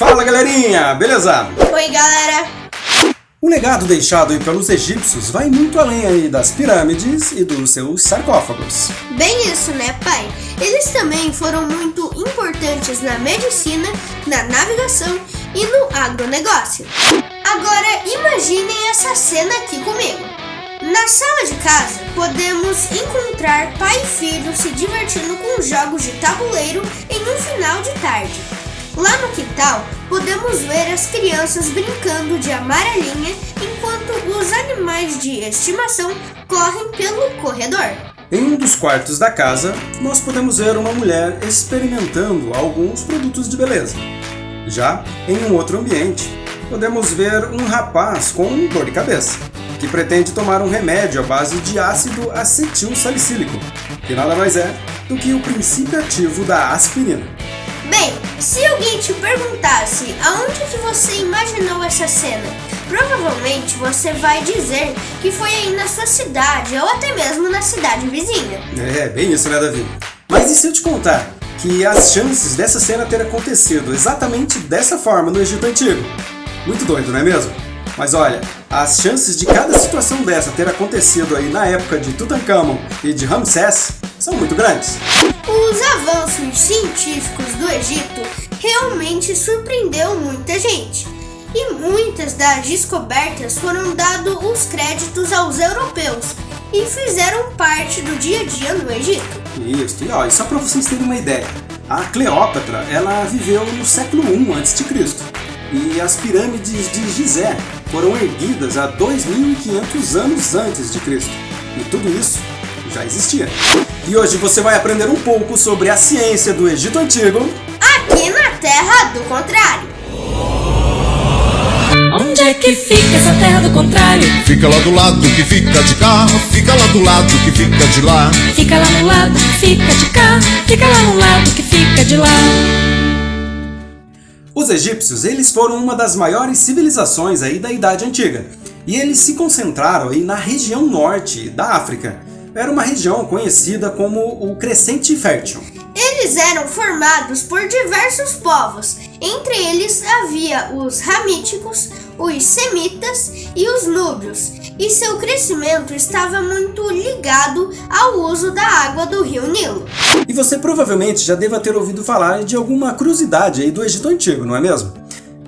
Fala galerinha, beleza? Oi galera! O legado deixado aí pelos egípcios vai muito além aí das pirâmides e dos seus sarcófagos. Bem isso, né, pai? Eles também foram muito importantes na medicina, na navegação e no agronegócio. Agora imaginem essa cena aqui comigo. Na sala de casa, podemos encontrar pai e filho se divertindo com jogos de tabuleiro em um final de tarde. Lá no quintal, podemos ver as crianças brincando de amarelinha enquanto os animais de estimação correm pelo corredor. Em um dos quartos da casa, nós podemos ver uma mulher experimentando alguns produtos de beleza. Já em um outro ambiente, podemos ver um rapaz com dor de cabeça, que pretende tomar um remédio à base de ácido acetil salicílico, que nada mais é do que o princípio ativo da aspirina. Bem, se alguém te perguntasse aonde que você imaginou essa cena, provavelmente você vai dizer que foi aí na sua cidade ou até mesmo na cidade vizinha. É, bem isso, né, Davi? Mas e se eu te contar que as chances dessa cena ter acontecido exatamente dessa forma no Egito Antigo? Muito doido, não é mesmo? Mas olha, as chances de cada situação dessa ter acontecido aí na época de Tutankhamon e de Ramsés são muito grandes. Os avanços científicos do Egito realmente surpreendeu muita gente. E muitas das descobertas foram dados os créditos aos europeus e fizeram parte do dia a dia no Egito. Isso, e só para vocês terem uma ideia, a Cleópatra, ela viveu no século I a.C. e as pirâmides de Gizé foram erguidas há 2.500 anos antes de Cristo. E tudo isso já existia. E hoje você vai aprender um pouco sobre a ciência do Egito Antigo aqui na Terra do Contrário. Onde é que fica essa terra do contrário? Fica lá do lado que fica de cá, fica lá do lado que fica de lá. Fica lá no lado que fica de cá, fica lá no lado que fica de lá. Os egípcios, eles foram uma das maiores civilizações aí da Idade Antiga. E eles se concentraram aí na região norte da África. Era uma região conhecida como o Crescente Fértil. Eles eram formados por diversos povos. Entre eles havia os ramíticos, os semitas e os núbios. E seu crescimento estava muito ligado ao uso da água do rio Nilo. E você provavelmente já deva ter ouvido falar de alguma curiosidade aí do Egito Antigo, não é mesmo?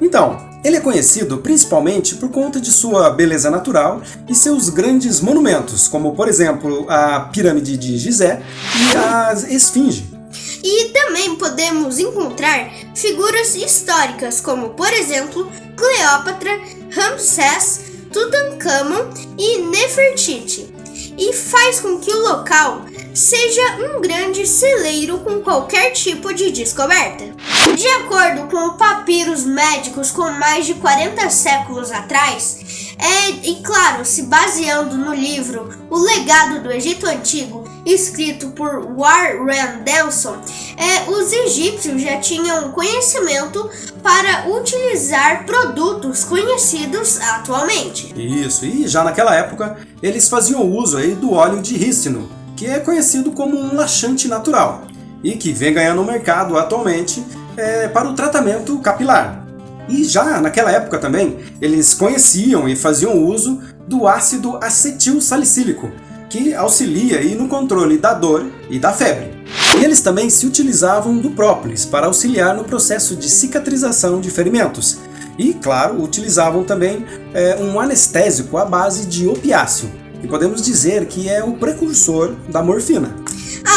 Então, ele é conhecido principalmente por conta de sua beleza natural e seus grandes monumentos, como por exemplo a Pirâmide de Gizé e a Esfinge. E também podemos encontrar figuras históricas como, por exemplo, Cleópatra, Ramsés, Tutankhamon e Nefertiti. E faz com que o local seja um grande celeiro com qualquer tipo de descoberta. De acordo com papiros médicos com mais de 40 séculos atrás, e claro, se baseando no livro O Legado do Egito Antigo, escrito por Warren Delson, os egípcios já tinham conhecimento para utilizar produtos conhecidos atualmente. Isso, e já naquela época eles faziam uso aí do óleo de rícino, que é conhecido como um laxante natural e que vem ganhando mercado atualmente para o tratamento capilar. E já naquela época também, eles conheciam e faziam uso do ácido acetil salicílico, que auxilia aí no controle da dor e da febre. E eles também se utilizavam do própolis para auxiliar no processo de cicatrização de ferimentos. E, claro, utilizavam também um anestésico à base de opiáceo, que podemos dizer que é o precursor da morfina.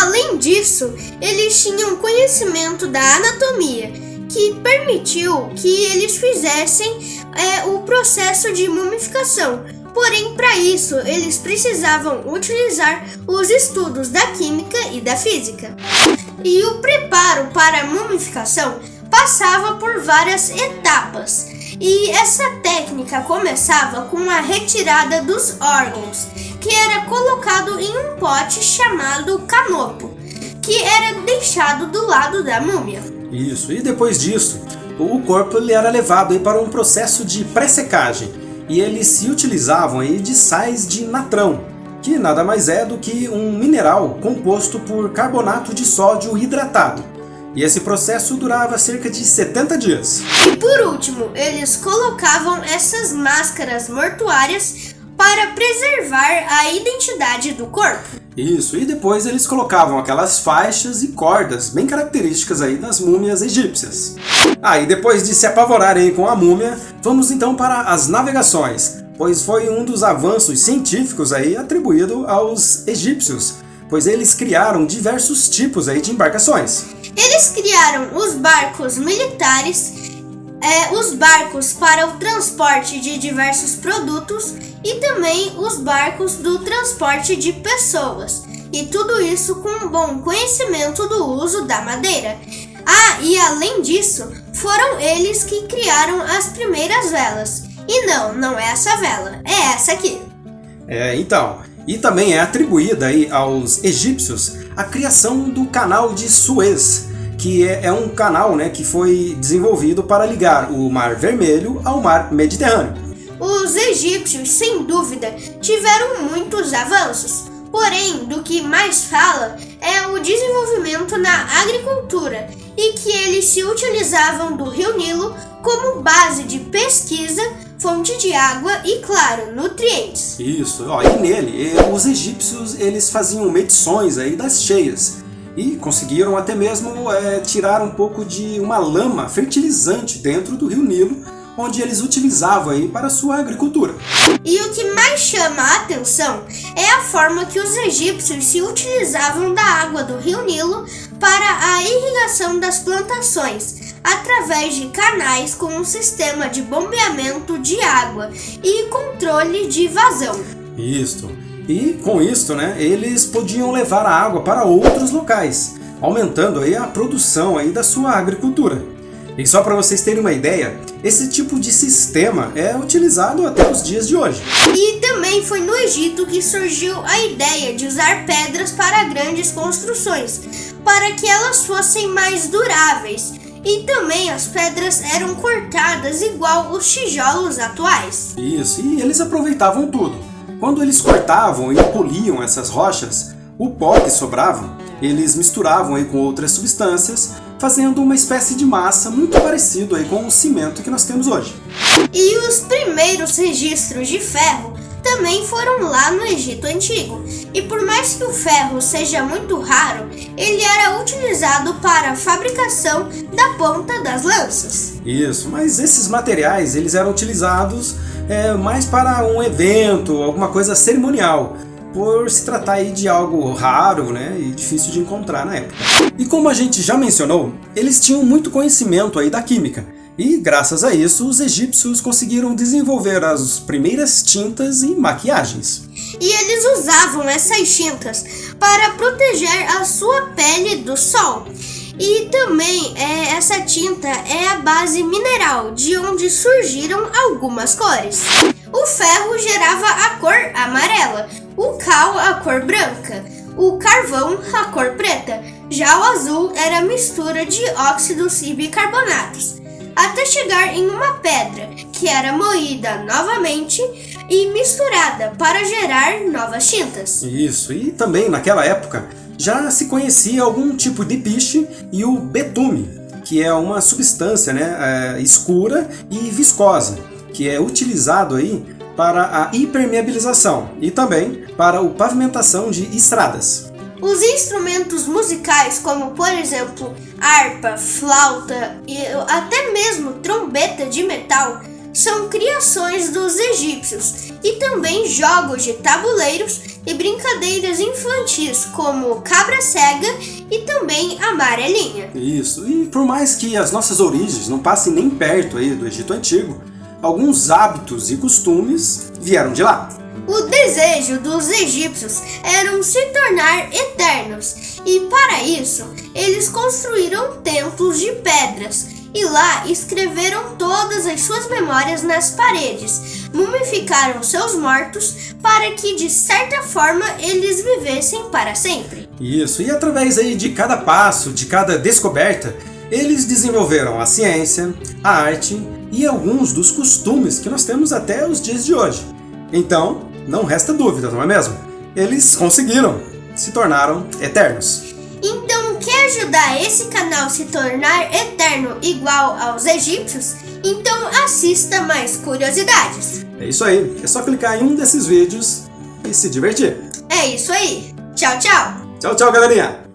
Além disso, eles tinham conhecimento da anatomia, que permitiu que eles fizessem o processo de mumificação. Porém, para isso, eles precisavam utilizar os estudos da química e da física. E o preparo para a mumificação passava por várias etapas. E essa técnica começava com a retirada dos órgãos, que era colocado em um pote chamado canopo, que era deixado do lado da múmia. Isso, e depois disso, o corpo ele era levado aí para um processo de pré-secagem, e eles se utilizavam aí de sais de natrão, que nada mais é do que um mineral composto por carbonato de sódio hidratado. e esse processo durava cerca de 70 dias. E por último, eles colocavam essas máscaras mortuárias para preservar a identidade do corpo. Isso, e depois eles colocavam aquelas faixas e cordas bem características aí das múmias egípcias. E depois de se apavorarem com a múmia, vamos então para as navegações, pois foi um dos avanços científicos aí atribuído aos egípcios, pois eles criaram diversos tipos aí de embarcações. Eles criaram os barcos militares, os barcos para o transporte de diversos produtos e também os barcos do transporte de pessoas. E tudo isso com um bom conhecimento do uso da madeira. E além disso, foram eles que criaram as primeiras velas. E não é essa vela, é essa aqui. Então, e também é atribuída aí aos egípcios a criação do canal de Suez, que é um canal, né, que foi desenvolvido para ligar o Mar Vermelho ao Mar Mediterrâneo. Os egípcios, sem dúvida, tiveram muitos avanços, porém, do que mais fala é o desenvolvimento na agricultura e que eles se utilizavam do Rio Nilo como base de pesquisa, fonte de água e, claro, nutrientes. Isso, e nele, os egípcios eles faziam medições aí das cheias e conseguiram até mesmo tirar um pouco de uma lama fertilizante dentro do Rio Nilo, onde eles utilizavam aí para a sua agricultura. E o que mais chama a atenção é a forma que os egípcios se utilizavam da água do Rio Nilo para a irrigação das plantações, através de canais com um sistema de bombeamento de água e controle de vazão. Isso. E com isso, né, eles podiam levar a água para outros locais, aumentando aí a produção aí da sua agricultura. E só para vocês terem uma ideia, esse tipo de sistema é utilizado até os dias de hoje. E também foi no Egito que surgiu a ideia de usar pedras para grandes construções, para que elas fossem mais duráveis. E também as pedras eram cortadas igual os tijolos atuais. Isso, e eles aproveitavam tudo. Quando eles cortavam e poliam essas rochas, o pó que sobrava, eles misturavam aí com outras substâncias, fazendo uma espécie de massa muito parecido aí com o cimento que nós temos hoje. E os primeiros registros de ferro também foram lá no Egito Antigo. E por mais que o ferro seja muito raro, ele era utilizado para a fabricação da ponta das lanças. Isso, mas esses materiais eles eram utilizados mais para um evento, alguma coisa cerimonial, por se tratar aí de algo raro, né, e difícil de encontrar na época. E como a gente já mencionou, eles tinham muito conhecimento aí da química, e graças a isso os egípcios conseguiram desenvolver as primeiras tintas e maquiagens. E eles usavam essas tintas para proteger a sua pele do sol. E também essa tinta é a base mineral de onde surgiram algumas cores. O ferro gerava a cor amarela, o cal a cor branca, o carvão a cor preta, já o azul era a mistura de óxidos e bicarbonatos, até chegar em uma pedra, que era moída novamente e misturada para gerar novas tintas. Isso, e também naquela época já se conhecia algum tipo de piche e o betume, que é uma substância, né, escura e viscosa, que é utilizado aí para a impermeabilização e também para a pavimentação de estradas. Os instrumentos musicais, como por exemplo harpa, flauta e até mesmo trombeta de metal, são criações dos egípcios, e também jogos de tabuleiros e brincadeiras infantis como cabra cega e também amarelinha. Isso, e por mais que as nossas origens não passem nem perto aí do Egito Antigo, alguns hábitos e costumes vieram de lá. O desejo dos egípcios era se tornar eternos, e para isso eles construíram templos de pedras e lá escreveram todas as suas memórias nas paredes, mumificaram seus mortos para que de certa forma eles vivessem para sempre. Isso, e através aí de cada passo, de cada descoberta, eles desenvolveram a ciência, a arte e alguns dos costumes que nós temos até os dias de hoje. Então, não resta dúvida, não é mesmo? Eles conseguiram, se tornaram eternos. Então, quer ajudar esse canal a se tornar eterno igual aos egípcios, então assista mais curiosidades. É isso aí, é só clicar em um desses vídeos e se divertir. É isso aí. Tchau, tchau! Tchau, tchau, galerinha!